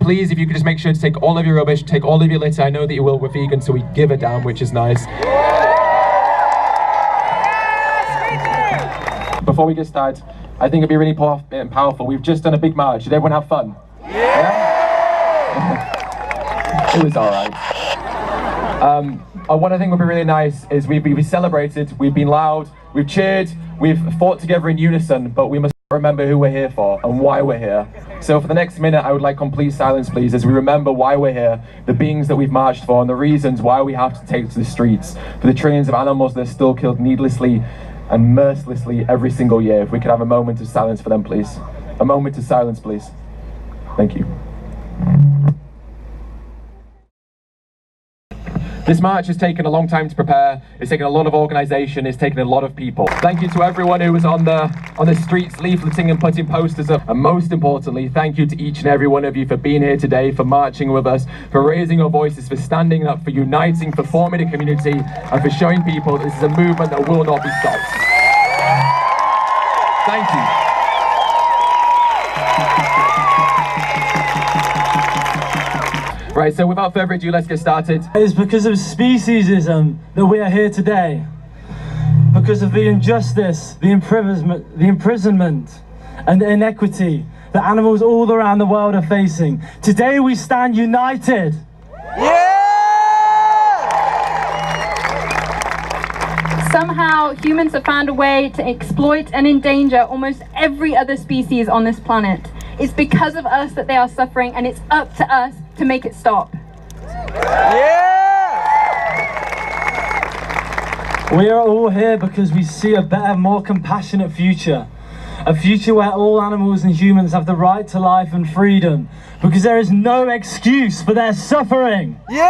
Please, if you could just make sure to take all of your rubbish, take all of your litter. I know that you will, we're vegan, so we give a damn, which is nice. Before we get started, I think it'd be really powerful. We've just done a big march. Did everyone have fun? Yeah? It was alright. What I think would be really nice is we've celebrated, we've been loud, we've cheered, we've fought together in unison, but we must remember who we're here for and why we're here. So for the next minute, I would like complete silence, please, as we remember why we're here, the beings that we've marched for, and the reasons why we have to take to the streets, for the trillions of animals that are still killed needlessly and mercilessly every single year. If we could have a moment of silence for them, please. A moment of silence, please. Thank you. This march has taken a long time to prepare. It's taken a lot of organisation. It's taken a lot of people. Thank you to everyone who was on the streets leafleting and putting posters up. And most importantly, thank you to each and every one of you for being here today, for marching with us, for raising your voices, for standing up, for uniting, for forming a community, and for showing people that this is a movement that will not be stopped. Thank you. Right, so without further ado, let's get started. It's because of speciesism that we are here today. Because of the injustice, the imprisonment and the inequity that animals all around the world are facing. Today we stand united. Yeah! Somehow humans have found a way to exploit and endanger almost every other species on this planet. It's because of us that they are suffering, and it's up to us to make it stop. Yeah! We are all here because we see a better, more compassionate future. A future where all animals and humans have the right to life and freedom. Because there is no excuse for their suffering. Yeah!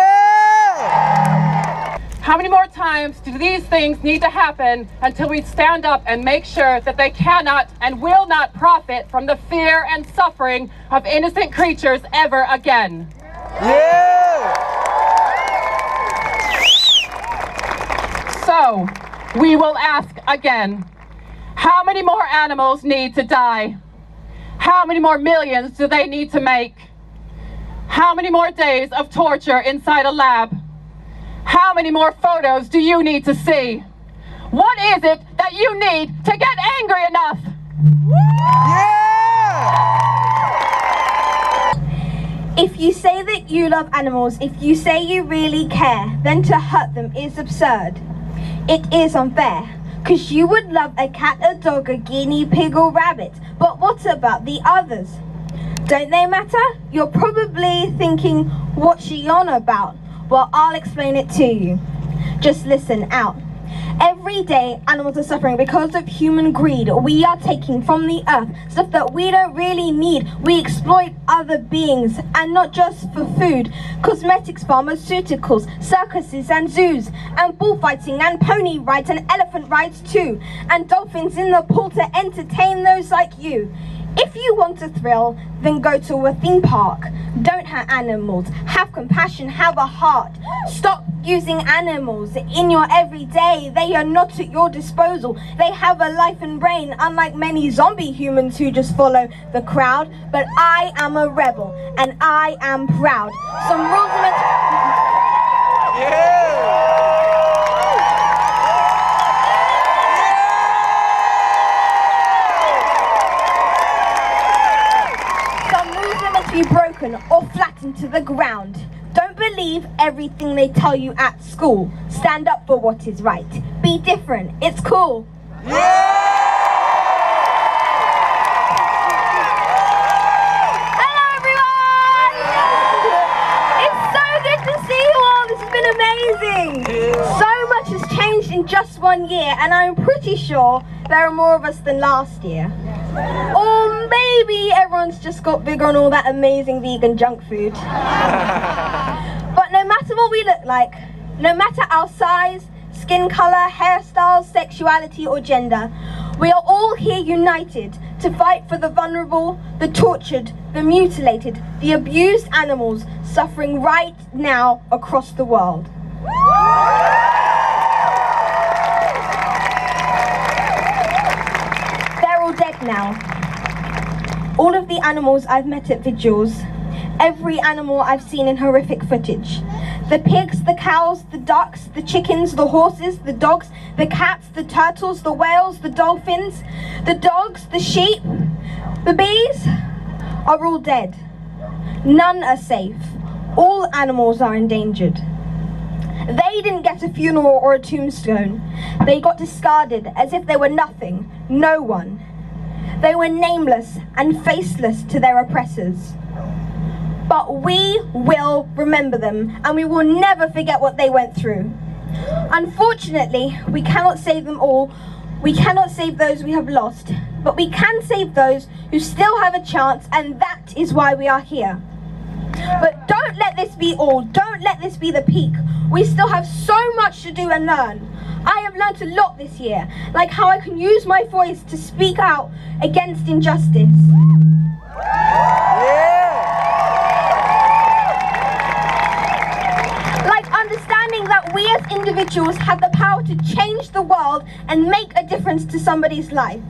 How many more times do these things need to happen until we stand up and make sure that they cannot and will not profit from the fear and suffering of innocent creatures ever again? Yeah! So, we will ask again, how many more animals need to die? How many more millions do they need to make? How many more days of torture inside a lab? How many more photos do you need to see? What is it that you need to get angry enough? Yeah! If you say that you love animals, if you say you really care, then to hurt them is absurd. It is unfair, because you would love a cat, a dog, a guinea pig or rabbit, but what about the others? Don't they matter? You're probably thinking, what's she on about? Well, I'll explain it to you. Just listen out. Every day, animals are suffering because of human greed. We are taking from the earth stuff that we don't really need. We exploit other beings, and not just for food. Cosmetics, pharmaceuticals, circuses and zoos, and bullfighting and pony rides and elephant rides too. And dolphins in the pool to entertain those like you. If you want a thrill, then go to a theme park. Don't hurt animals. Have compassion, have a heart. Stop using animals in your everyday. They are not at your disposal. They have a life and brain, unlike many zombie humans who just follow the crowd. But I am a rebel, and I am proud. Some rules are meant to... be broken or flattened to the ground. Don't believe everything they tell you at school. Stand up for what is right. Be different. It's cool. Yeah! Hello everyone! It's so good to see you all. This has been amazing. So much has changed in just 1 year, and I'm pretty sure there are more of us than last year. Or maybe everyone's just got bigger on all that amazing vegan junk food. But no matter what we look like, no matter our size, skin colour, hairstyles, sexuality or gender, we are all here united to fight for the vulnerable, the tortured, the mutilated, the abused animals suffering right now across the world. Dead now. All of the animals I've met at vigils, every animal I've seen in horrific footage. The pigs, the cows, the ducks, the chickens, the horses, the dogs, the cats, the turtles, the whales, the dolphins, the dogs, the sheep, the bees are all dead. None are safe. All animals are endangered. They didn't get a funeral or a tombstone. They got discarded as if they were nothing, no one. They were nameless and faceless to their oppressors. But we will remember them, and we will never forget what they went through. Unfortunately, we cannot save them all. We cannot save those we have lost, but we can save those who still have a chance, and that is why we are here. But don't let this be all. Don't let this be the peak. We still have so much to do and learn. I have learned a lot this year, like how I can use my voice to speak out against injustice. Like understanding that we as individuals have the power to change the world and make a difference to somebody's life.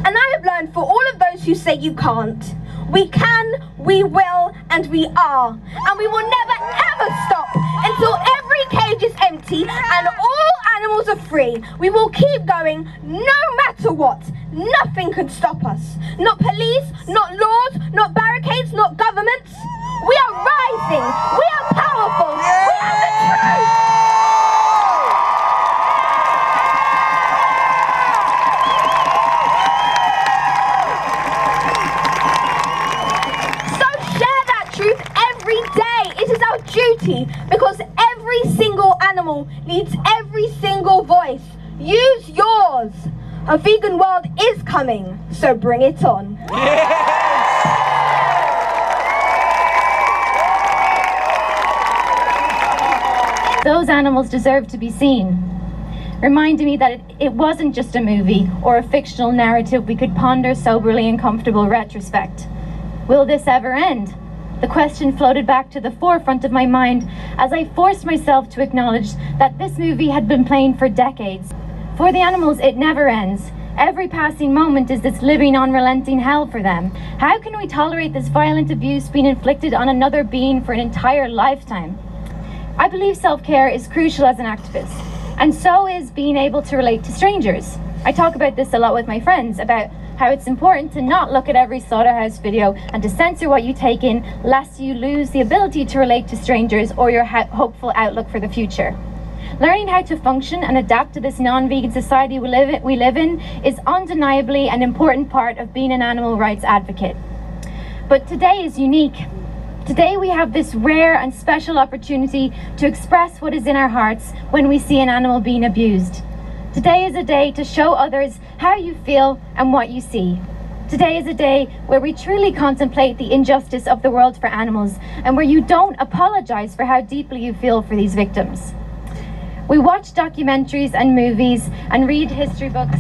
And I have learned for all of those who say you can't, we can, we will, and we are. And we will never ever stop until every cage is empty and all animals are free. We will keep going no matter what. Nothing can stop us. Not police, not laws, not barricades, not governments. We are rising. We are powerful. We have the truth. Duty, because every single animal needs every single voice. Use yours. A vegan world is coming, so bring it on. Those animals deserve to be seen, reminding me that it wasn't just a movie or a fictional narrative we could ponder soberly in comfortable retrospect. Will this ever end? The question floated back to the forefront of my mind as I forced myself to acknowledge that this movie had been playing for decades. For the animals, it never ends. Every passing moment is this living, unrelenting hell for them. How can we tolerate this violent abuse being inflicted on another being for an entire lifetime? I believe self-care is crucial as an activist, and so is being able to relate to strangers. I talk about this a lot with my friends, about how it's important to not look at every slaughterhouse video and to censor what you take in, lest you lose the ability to relate to strangers or your hopeful outlook for the future. Learning how to function and adapt to this non-vegan society we live in is undeniably an important part of being an animal rights advocate. But today is unique. Today we have this rare and special opportunity to express what is in our hearts when we see an animal being abused. Today is a day to show others how you feel and what you see. Today is a day where we truly contemplate the injustice of the world for animals and where you don't apologize for how deeply you feel for these victims. We watch documentaries and movies and read history books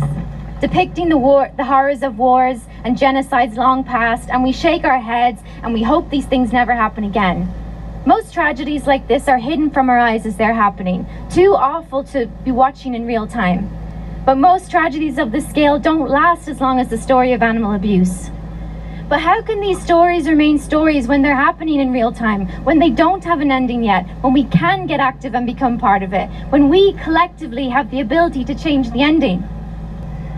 depicting the horrors of wars and genocides long past, and we shake our heads and we hope these things never happen again. Most tragedies like this are hidden from our eyes as they're happening, too awful to be watching in real time. But most tragedies of this scale don't last as long as the story of animal abuse. But how can these stories remain stories when they're happening in real time, when they don't have an ending yet, when we can get active and become part of it, when we collectively have the ability to change the ending?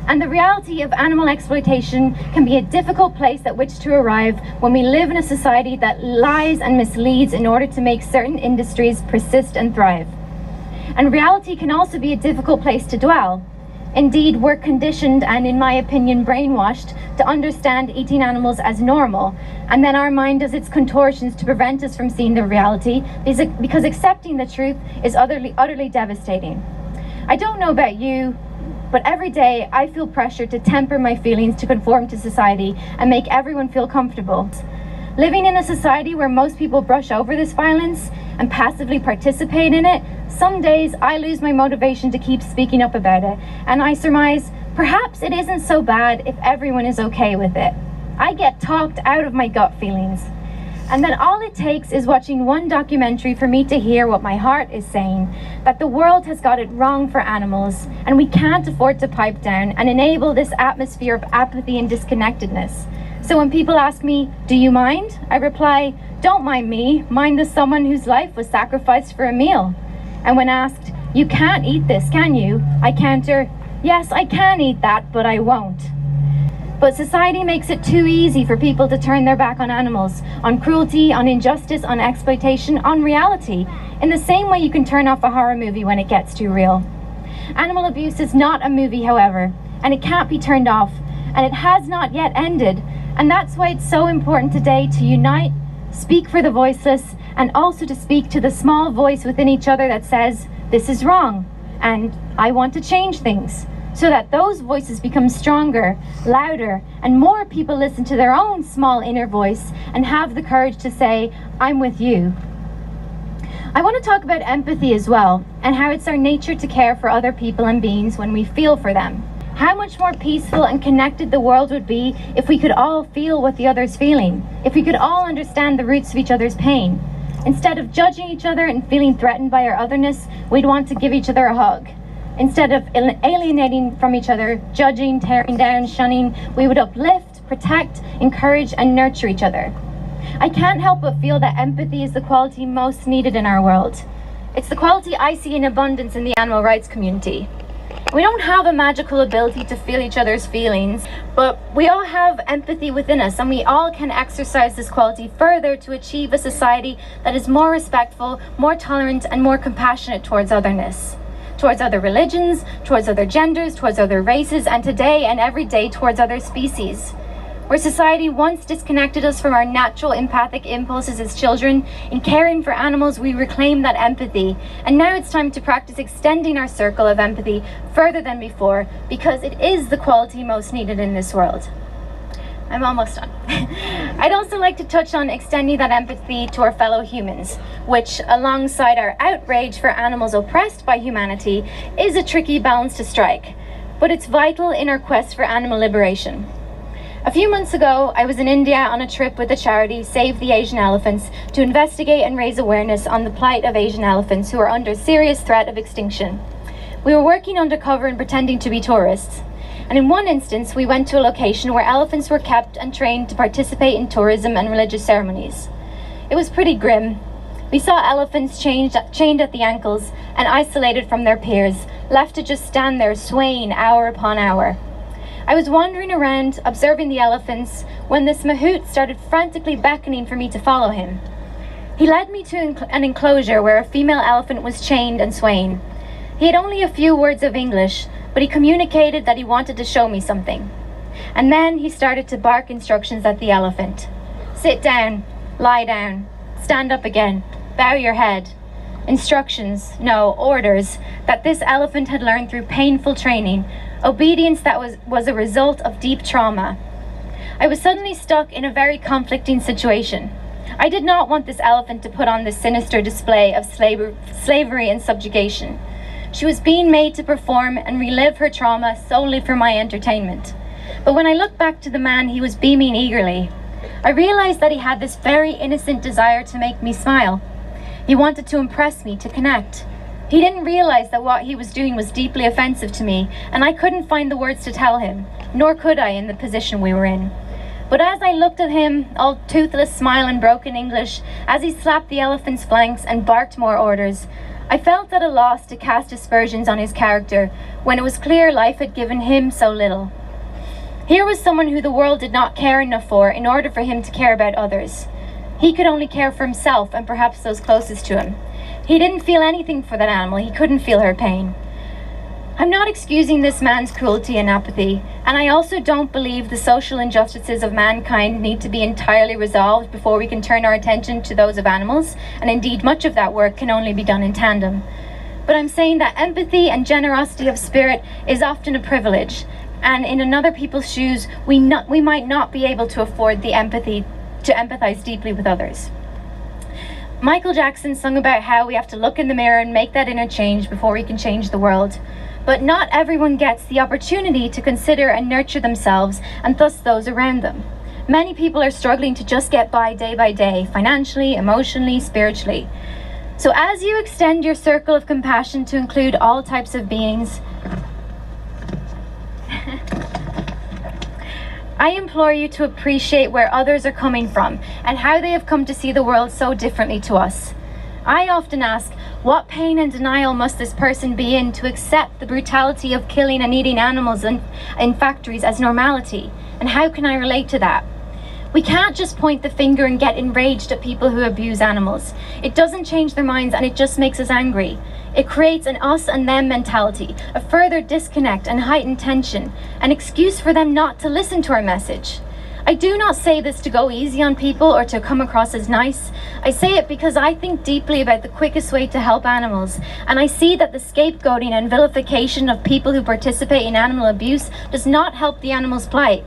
And the reality of animal exploitation can be a difficult place at which to arrive when we live in a society that lies and misleads in order to make certain industries persist and thrive. And reality can also be a difficult place to dwell. Indeed, we're conditioned and, in my opinion, brainwashed to understand eating animals as normal, and then our mind does its contortions to prevent us from seeing the reality, because accepting the truth is utterly devastating. I don't know about you, but every day I feel pressure to temper my feelings to conform to society and make everyone feel comfortable. Living in a society where most people brush over this violence and passively participate in it, some days I lose my motivation to keep speaking up about it, and I surmise perhaps it isn't so bad if everyone is okay with it. I get talked out of my gut feelings. And then all it takes is watching one documentary for me to hear what my heart is saying, that the world has got it wrong for animals, and we can't afford to pipe down and enable this atmosphere of apathy and disconnectedness. So when people ask me, "Do you mind?" I reply, "Don't mind me, mind the someone whose life was sacrificed for a meal." And when asked, "You can't eat this, can you?" I counter, "Yes, I can eat that, but I won't." But society makes it too easy for people to turn their back on animals, on cruelty, on injustice, on exploitation, on reality, in the same way you can turn off a horror movie when it gets too real. Animal abuse is not a movie, however, and it can't be turned off, and it has not yet ended, and that's why it's so important today to unite, speak for the voiceless, and also to speak to the small voice within each other that says, "This is wrong, and I want to change things," so that those voices become stronger, louder, and more people listen to their own small inner voice and have the courage to say, "I'm with you." I want to talk about empathy as well, and how it's our nature to care for other people and beings when we feel for them. How much more peaceful and connected the world would be if we could all feel what the other's feeling, if we could all understand the roots of each other's pain. Instead of judging each other and feeling threatened by our otherness, we'd want to give each other a hug. Instead of alienating from each other, judging, tearing down, shunning, we would uplift, protect, encourage, and nurture each other. I can't help but feel that empathy is the quality most needed in our world. It's the quality I see in abundance in the animal rights community. We don't have a magical ability to feel each other's feelings, but we all have empathy within us, and we all can exercise this quality further to achieve a society that is more respectful, more tolerant, and more compassionate towards otherness. Towards other religions, towards other genders, towards other races, and today and every day towards other species. Where society once disconnected us from our natural empathic impulses as children, in caring for animals we reclaim that empathy, and now it's time to practice extending our circle of empathy further than before, because it is the quality most needed in this world. I'm almost done. I'd also like to touch on extending that empathy to our fellow humans, which, alongside our outrage for animals oppressed by humanity, is a tricky balance to strike, but it's vital in our quest for animal liberation. A few months ago, I was in India on a trip with the charity Save the Asian Elephants to investigate and raise awareness on the plight of Asian elephants who are under serious threat of extinction. We were working undercover and pretending to be tourists. And in one instance, we went to a location where elephants were kept and trained to participate in tourism and religious ceremonies. It was pretty grim. We saw elephants chained at the ankles and isolated from their peers, left to just stand there swaying hour upon hour. I was wandering around, observing the elephants, when this mahout started frantically beckoning for me to follow him. He led me to an enclosure where a female elephant was chained and swaying. He had only a few words of English, but he communicated that he wanted to show me something. And then he started to bark instructions at the elephant. "Sit down, lie down, stand up again, bow your head." Instructions, no, orders, that this elephant had learned through painful training, obedience that was a result of deep trauma. I was suddenly stuck in a very conflicting situation. I did not want this elephant to put on this sinister display of slavery and subjugation. She was being made to perform and relive her trauma solely for my entertainment. But when I looked back to the man, he was beaming eagerly. I realized that he had this very innocent desire to make me smile. He wanted to impress me, to connect. He didn't realize that what he was doing was deeply offensive to me, and I couldn't find the words to tell him, nor could I in the position we were in. But as I looked at him, all toothless smile and broken English, as he slapped the elephant's flanks and barked more orders, I felt at a loss to cast aspersions on his character when it was clear life had given him so little. Here was someone who the world did not care enough for in order for him to care about others. He could only care for himself and perhaps those closest to him. He didn't feel anything for that animal. He couldn't feel her pain. I'm not excusing this man's cruelty and apathy, and I also don't believe the social injustices of mankind need to be entirely resolved before we can turn our attention to those of animals, and indeed much of that work can only be done in tandem. But I'm saying that empathy and generosity of spirit is often a privilege, and in another people's shoes, we might not be able to afford the empathy to empathize deeply with others. Michael Jackson sung about how we have to look in the mirror and make that inner change before we can change the world. But not everyone gets the opportunity to consider and nurture themselves and thus those around them. Many people are struggling to just get by day, financially, emotionally, spiritually. So as you extend your circle of compassion to include all types of beings, I implore you to appreciate where others are coming from and how they have come to see the world so differently to us. I often ask, what pain and denial must this person be in to accept the brutality of killing and eating animals in factories as normality? And how can I relate to that? We can't just point the finger and get enraged at people who abuse animals. It doesn't change their minds, and it just makes us angry. It creates an us and them mentality, a further disconnect and heightened tension, an excuse for them not to listen to our message. I do not say this to go easy on people or to come across as nice. I say it because I think deeply about the quickest way to help animals, and I see that the scapegoating and vilification of people who participate in animal abuse does not help the animal's plight.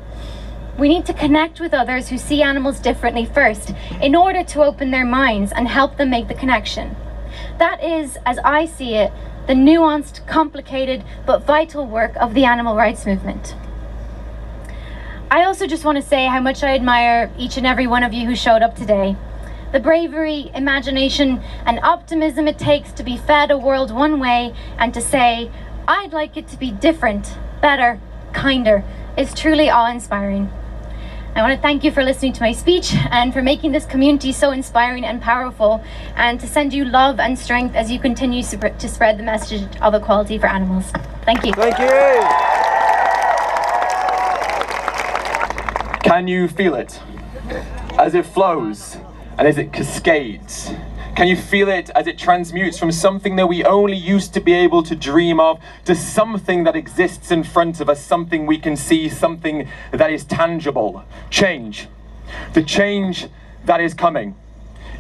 We need to connect with others who see animals differently first, in order to open their minds and help them make the connection. That is, as I see it, the nuanced, complicated, but vital work of the animal rights movement. I also just want to say how much I admire each and every one of you who showed up today. The bravery, imagination, and optimism it takes to be fed a world one way and to say, I'd like it to be different, better, kinder, is truly awe-inspiring. I want to thank you for listening to my speech and for making this community so inspiring and powerful, and to send you love and strength as you continue to spread the message of equality for animals. Thank you. Thank you. Can you feel it as it flows and as it cascades? Can you feel it as it transmutes from something that we only used to be able to dream of to something that exists in front of us, something we can see, something that is tangible? Change. The change that is coming.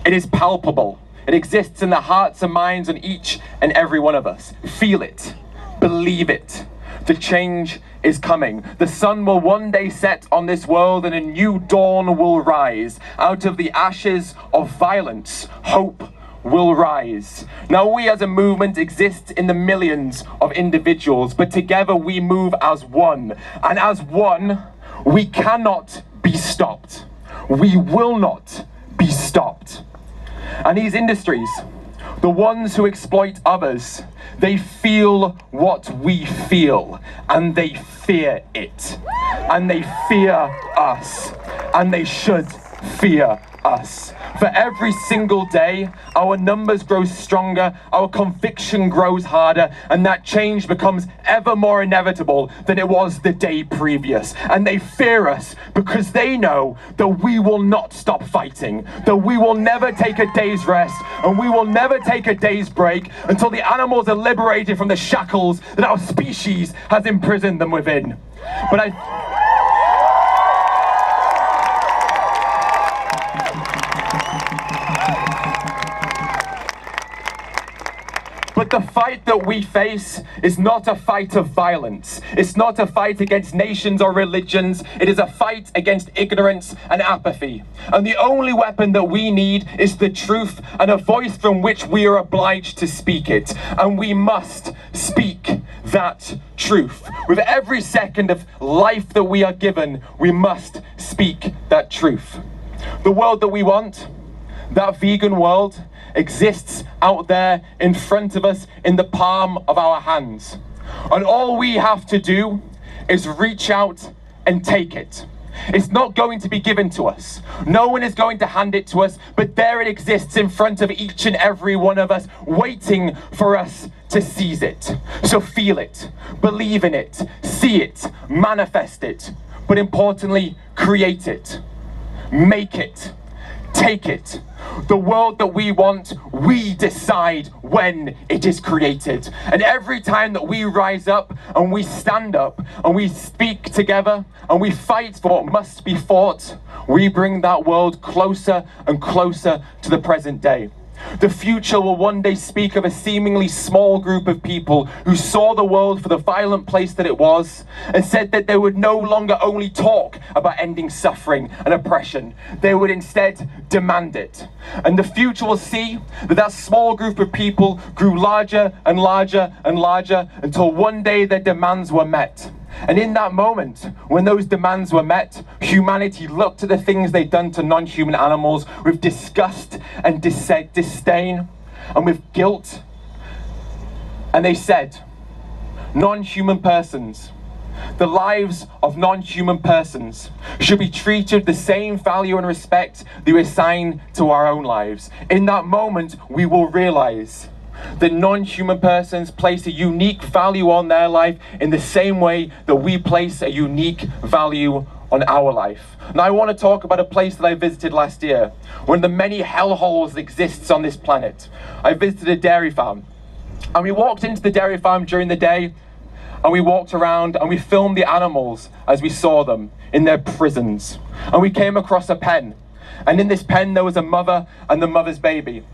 It is palpable. It exists in the hearts and minds of each and every one of us. Feel it. Believe it. The change is coming. The sun will one day set on this world and a new dawn will rise. Out of the ashes of violence, hope will rise. Now we as a movement exist in the millions of individuals, but together we move as one. And as one, we cannot be stopped. We will not be stopped. And these industries, the ones who exploit others, they feel what we feel, and they fear it. And they fear us. And they should fear us. For every single day, our numbers grow stronger, our conviction grows harder, and that change becomes ever more inevitable than it was the day previous. And they fear us because they know that we will not stop fighting, that we will never take a day's rest, and we will never take a day's break until the animals are liberated from the shackles that our species has imprisoned them within. But the fight that we face is not a fight of violence. It's not a fight against nations or religions. It is a fight against ignorance and apathy. And the only weapon that we need is the truth and a voice from which we are obliged to speak it. And we must speak that truth. With every second of life that we are given, we must speak that truth. The world that we want, that vegan world, exists out there in front of us in the palm of our hands. And all we have to do is reach out and take it. It's not going to be given to us. No one is going to hand it to us, but there it exists in front of each and every one of us, waiting for us to seize it. So feel it, believe in it, see it, manifest it, but importantly, create it, make it, take it. The world that we want, we decide when it is created. And every time that we rise up and we stand up and we speak together and we fight for what must be fought, we bring that world closer and closer to the present day. The future will one day speak of a seemingly small group of people who saw the world for the violent place that it was and said that they would no longer only talk about ending suffering and oppression, they would instead demand it. And the future will see that that small group of people grew larger and larger and larger until one day their demands were met. And in that moment, when those demands were met, humanity looked at the things they'd done to non-human animals with disgust and disdain and with guilt. And they said, non-human persons, The lives of non-human persons should be treated with the same value and respect that we assign to our own lives. In that moment, we will realize that non-human persons place a unique value on their life in the same way that we place a unique value on our life. Now I want to talk about a place that I visited last year, one of the many hellholes that exists on this planet. I visited a dairy farm, and we walked into the dairy farm during the day, and we walked around and we filmed the animals as we saw them in their prisons. And we came across a pen, and in this pen there was a mother and the mother's baby.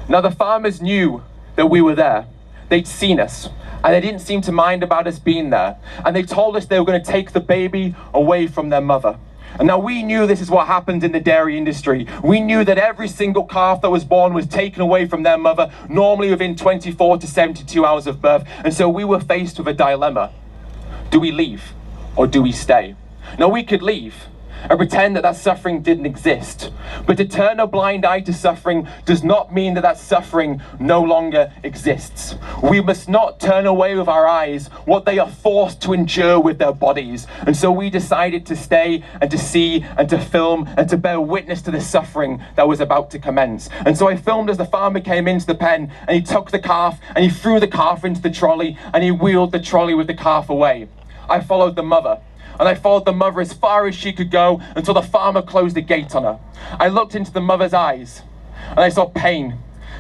Now the farmers knew that we were there. They'd seen us, and they didn't seem to mind about us being there. And they told us they were going to take the baby away from their mother. And now we knew this is what happened in the dairy industry. We knew that every single calf that was born was taken away from their mother, normally within 24 to 72 hours of birth. And so we were faced with a dilemma. Do we leave or do we stay? Now we could leave and pretend that that suffering didn't exist. But to turn a blind eye to suffering does not mean that that suffering no longer exists. We must not turn away with our eyes what they are forced to endure with their bodies. And so we decided to stay and to see and to film and to bear witness to the suffering that was about to commence. And so I filmed as the farmer came into the pen, and he took the calf and he threw the calf into the trolley, and he wheeled the trolley with the calf away. I followed the mother. And I followed the mother as far as she could go until the farmer closed the gate on her. I looked into the mother's eyes, and I saw pain,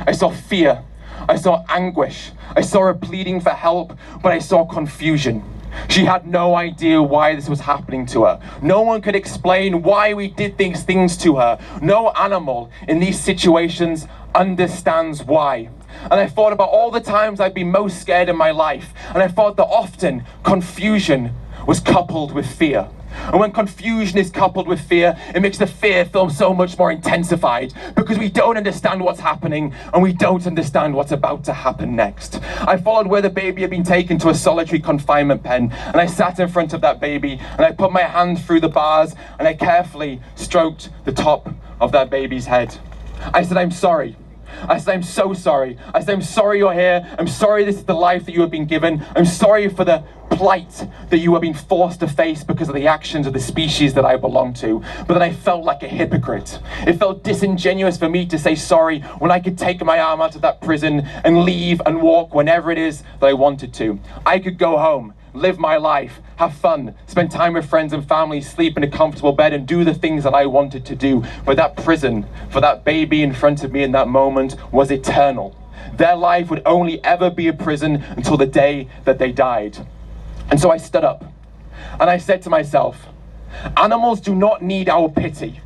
I saw fear, I saw anguish, I saw her pleading for help, but I saw confusion. She had no idea why this was happening to her. No one could explain why we did these things to her. No animal in these situations understands why. And I thought about all the times I've been most scared in my life, and I thought that often confusion was coupled with fear. And when confusion is coupled with fear, it makes the fear feel so much more intensified, because we don't understand what's happening and we don't understand what's about to happen next. I followed where the baby had been taken to a solitary confinement pen, and I sat in front of that baby, and I put my hand through the bars, and I carefully stroked the top of that baby's head. I said, "I'm sorry." I said, "I'm so sorry." I said, "I'm sorry you're here. I'm sorry this is the life that you have been given. I'm sorry for the plight that you have been forced to face because of the actions of the species that I belong to." But then I felt like a hypocrite. It felt disingenuous for me to say sorry when I could take my arm out of that prison and leave and walk whenever it is that I wanted to. I could go home, live my life, have fun, spend time with friends and family, sleep in a comfortable bed, and do the things that I wanted to do. But that prison, for that baby in front of me in that moment, was eternal. Their life would only ever be a prison until the day that they died. And so I stood up, and I said to myself, animals do not need our pity.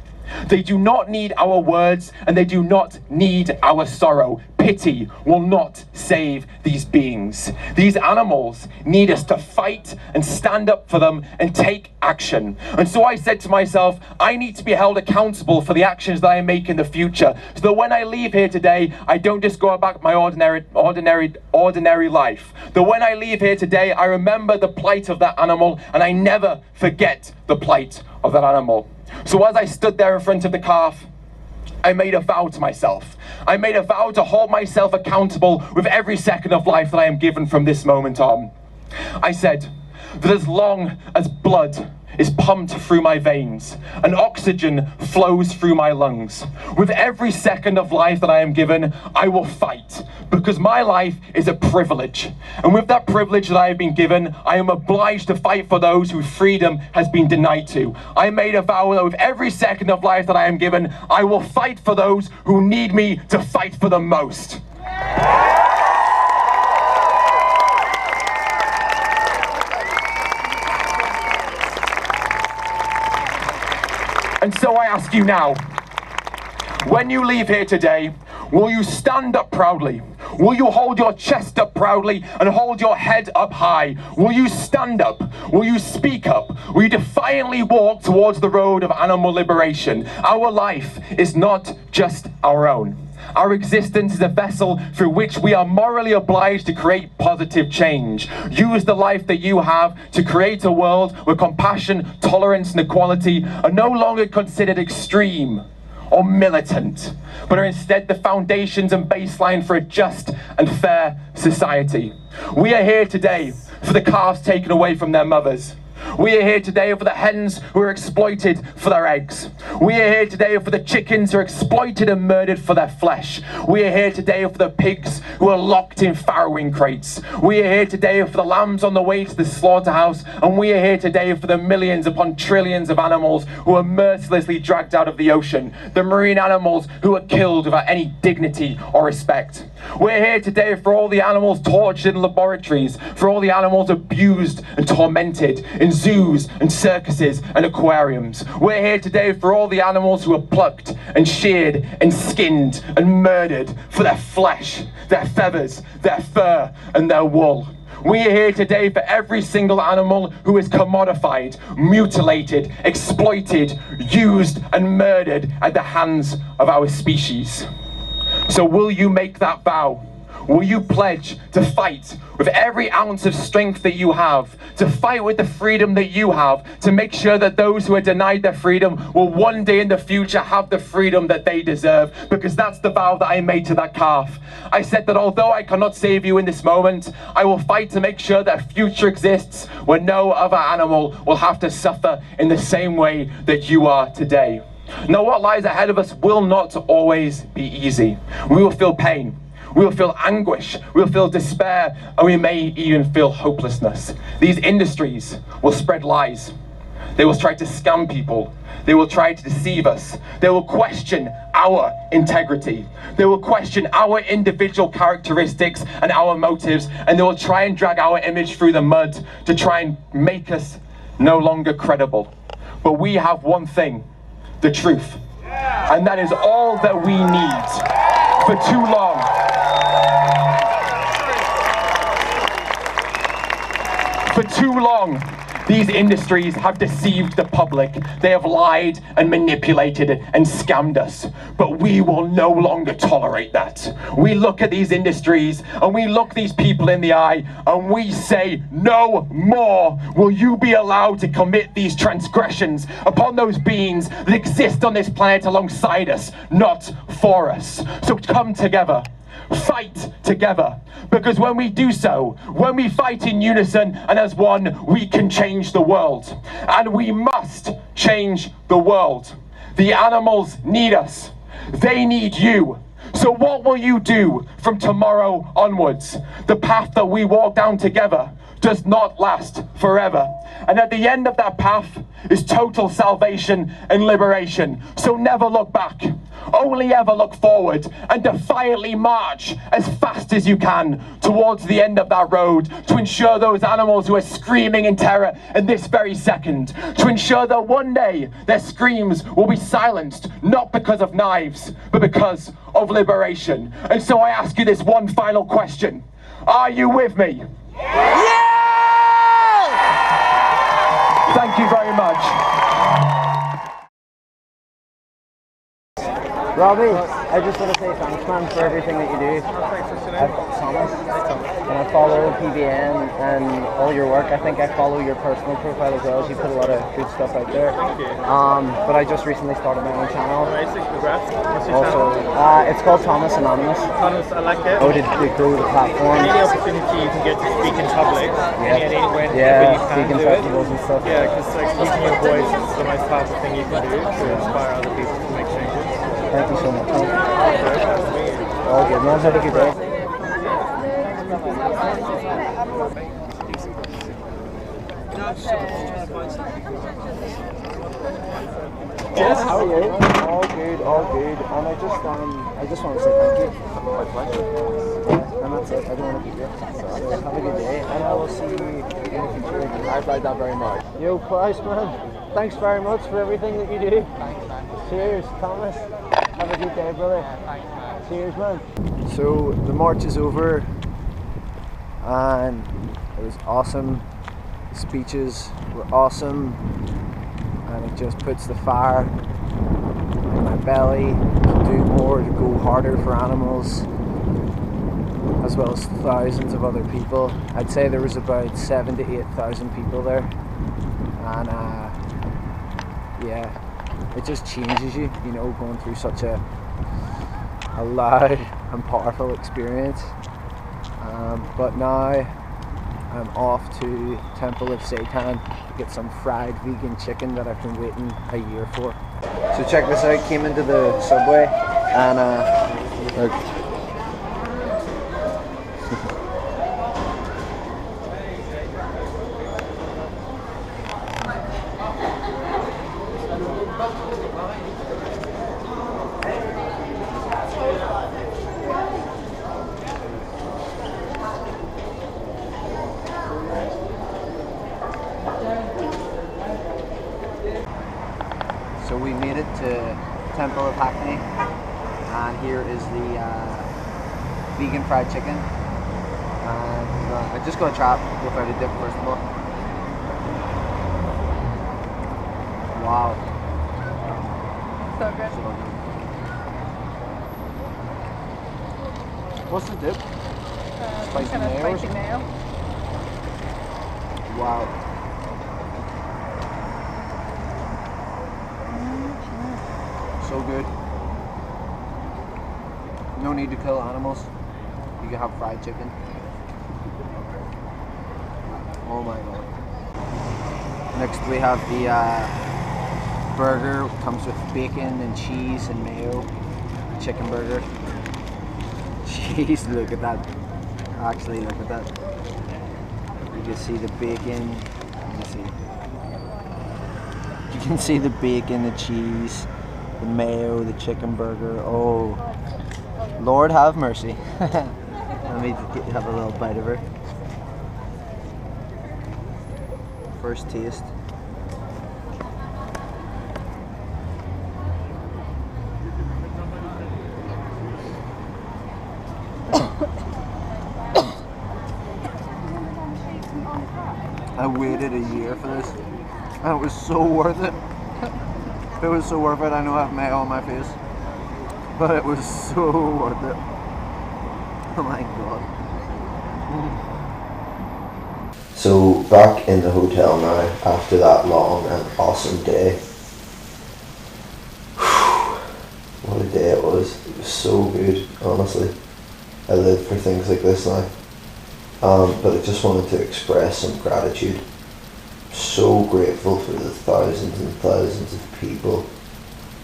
They do not need our words, and they do not need our sorrow. Pity will not save these beings. These animals need us to fight and stand up for them and take action. And so I said to myself, I need to be held accountable for the actions that I make in the future, so that when I leave here today, I don't just go about my ordinary life. That when I leave here today, I remember the plight of that animal, and I never forget the plight of that animal. So as I stood there in front of the calf, I made a vow to myself. I made a vow to hold myself accountable with every second of life that I am given from this moment on. I said that as long as blood is pumped through my veins and oxygen flows through my lungs, with every second of life that I am given, I will fight, because my life is a privilege. And with that privilege that I have been given, I am obliged to fight for those whose freedom has been denied to. I made a vow that with every second of life that I am given, I will fight for those who need me to fight for them most. And so I ask you now, when you leave here today, will you stand up proudly? Will you hold your chest up proudly and hold your head up high? Will you stand up? Will you speak up? Will you defiantly walk towards the road of animal liberation? Our life is not just our own. Our existence is a vessel through which we are morally obliged to create positive change. Use the life that you have to create a world where compassion, tolerance, and equality are no longer considered extreme or militant, but are instead the foundations and baseline for a just and fair society. We are here today for the calves taken away from their mothers. We are here today for the hens who are exploited for their eggs. We are here today for the chickens who are exploited and murdered for their flesh. We are here today for the pigs who are locked in farrowing crates. We are here today for the lambs on the way to the slaughterhouse. And we are here today for the millions upon trillions of animals who are mercilessly dragged out of the ocean. The marine animals who are killed without any dignity or respect. We're here today for all the animals tortured in laboratories, for all the animals abused and tormented in zoos and circuses and aquariums. We're here today for all the animals who are plucked and sheared and skinned and murdered for their flesh, their feathers, their fur and their wool. We are here today for every single animal who is commodified, mutilated, exploited, used and murdered at the hands of our species. So will you make that vow? Will you pledge to fight with every ounce of strength that you have, to fight with the freedom that you have, to make sure that those who are denied their freedom will one day in the future have the freedom that they deserve? Because that's the vow that I made to that calf. I said that although I cannot save you in this moment, I will fight to make sure that a future exists where no other animal will have to suffer in the same way that you are today. Now, what lies ahead of us will not always be easy. We will feel pain. We will feel anguish, we will feel despair, and we may even feel hopelessness. These industries will spread lies. They will try to scam people. They will try to deceive us. They will question our integrity. They will question our individual characteristics and our motives, and they will try and drag our image through the mud to try and make us no longer credible. But we have one thing, the truth. And that is all that we need. For too long, these industries have deceived the public. They have lied and manipulated and scammed us. But we will no longer tolerate that. We look at these industries and we look these people in the eye and we say, no more will you be allowed to commit these transgressions upon those beings that exist on this planet alongside us, not for us. So come together. Fight together, because when we do so, when we fight in unison and as one, we can change the world. And we must change the world. The animals need us. They need you. So what will you do from tomorrow onwards? The path that we walk down together does not last forever. And at the end of that path is total salvation and liberation. So never look back. Only ever look forward and defiantly march as fast as you can towards the end of that road, to ensure those animals who are screaming in terror in this very second, to ensure that one day their screams will be silenced, not because of knives, but because of liberation. And so I ask you this one final question. Are you with me? Yeah! Thank you very much. Robbie, I just want to say thanks, man, for everything that you do. I'm Thomas, and I follow PBN and all your work. I think I follow your personal profile as well, as you put a lot of good stuff out there. But I just recently started my own channel. Amazing, congrats. What's your also, channel? It's called Thomas Anonymous. Thomas, I like it. Oh, to grow the platform. Any opportunity you can get to speak in public, anywhere yeah, you can speaking do festivals it. and stuff. Yeah, because like using your voice is the most powerful thing you can do to inspire other people to make changes. Thank you so much. All good, man. Have a good day. Yes, how are you? All good, all good. And I just want to say thank you. My pleasure. Yeah, and that's it. I don't want to keep you. So have a good day, and I will see you in the future. I like that very much. Yo, Price, man. Thanks very much for everything that you do. Cheers, Thomas. Have a good day, brother. Cheers, man. So the march is over, and it was awesome. The speeches were awesome, and it just puts the fire in my belly to do more, to go harder for animals, as well as thousands of other people. I'd say there was about 7,000 to 8,000 people there, and yeah, it just changes you, you know, going through such a loud and powerful experience. But now I'm off to Temple of Satan to get some fried vegan chicken that I've been waiting a year for. So check this out, came into the subway and look. So we made it to Temple of Hackney, and here is the vegan fried chicken. And I just got to try it without a dip first of all. Wow. So good. So good. What's the dip? Spicy Kind of mayo or spicy something? mayo. Wow. So good. No need to kill animals. You can have fried chicken. Oh my god. Next we have the burger. Comes with bacon and cheese and mayo. Chicken burger. Jeez, look at that. Actually, look at that. You can see the bacon. You can see the bacon, the cheese, the mayo, the chicken burger. Oh, Lord have mercy. Let me have a little bite of her. First taste. I waited a year for this, and it was so worth it. It was so worth it. I know I have mayo on my face, but it was so worth it. Oh my god. So back in the hotel now after that long and awesome day. What a day it was. It was so good, honestly. I live for things like this now. But I just wanted to express some gratitude. So grateful for the thousands and thousands of people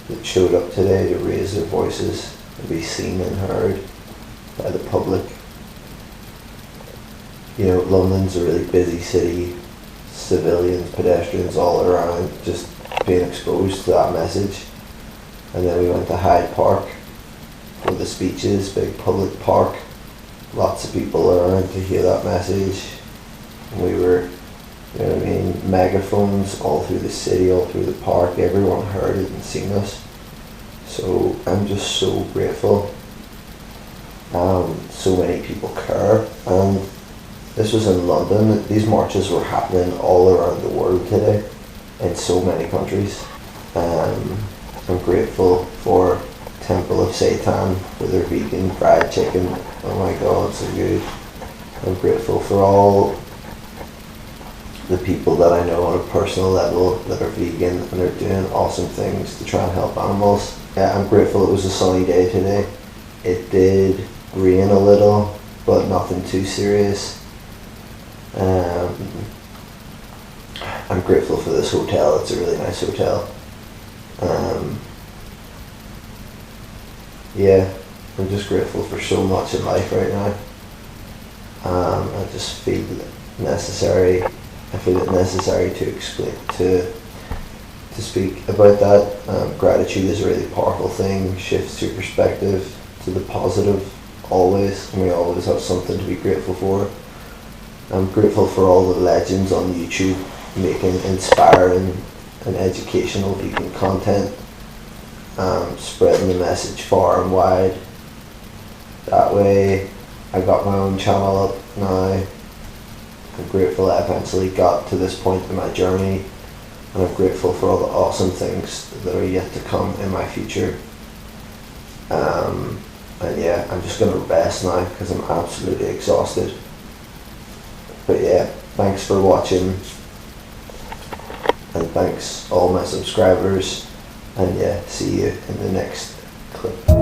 that showed up today to raise their voices and be seen and heard by the public. You know, London's a really busy city, civilians, pedestrians all around, just being exposed to that message. And then we went to Hyde Park for the speeches, big public park. Lots of people around to hear that message. And we were, you know what I mean, megaphones all through the city, all through the park. Everyone heard it and seen us. So I'm just so grateful. So many people care. And this was in London. These marches were happening all around the world today, in so many countries. I'm grateful for Temple of Satan for their vegan fried chicken. Oh my god, so good. I'm grateful for all the people that I know on a personal level that are vegan and are doing awesome things to try and help animals. Yeah, I'm grateful it was a sunny day today. It did rain a little, but nothing too serious. I'm grateful for this hotel. It's a really nice hotel. Yeah, I'm just grateful for so much in life right now. I just feel it necessary. I feel it necessary to explain, to speak about that. Gratitude is a really powerful thing. Shifts your perspective to the positive always, and we always have something to be grateful for. I'm grateful for all the legends on YouTube making inspiring and educational vegan content. Spreading the message far and wide. That way I got my own channel up now. I'm grateful I eventually got to this point in my journey, and I'm grateful for all the awesome things that are yet to come in my future. And yeah, I'm just going to rest now because I'm absolutely exhausted. But yeah, thanks for watching, and thanks all my subscribers. And yeah, see you in the next clip.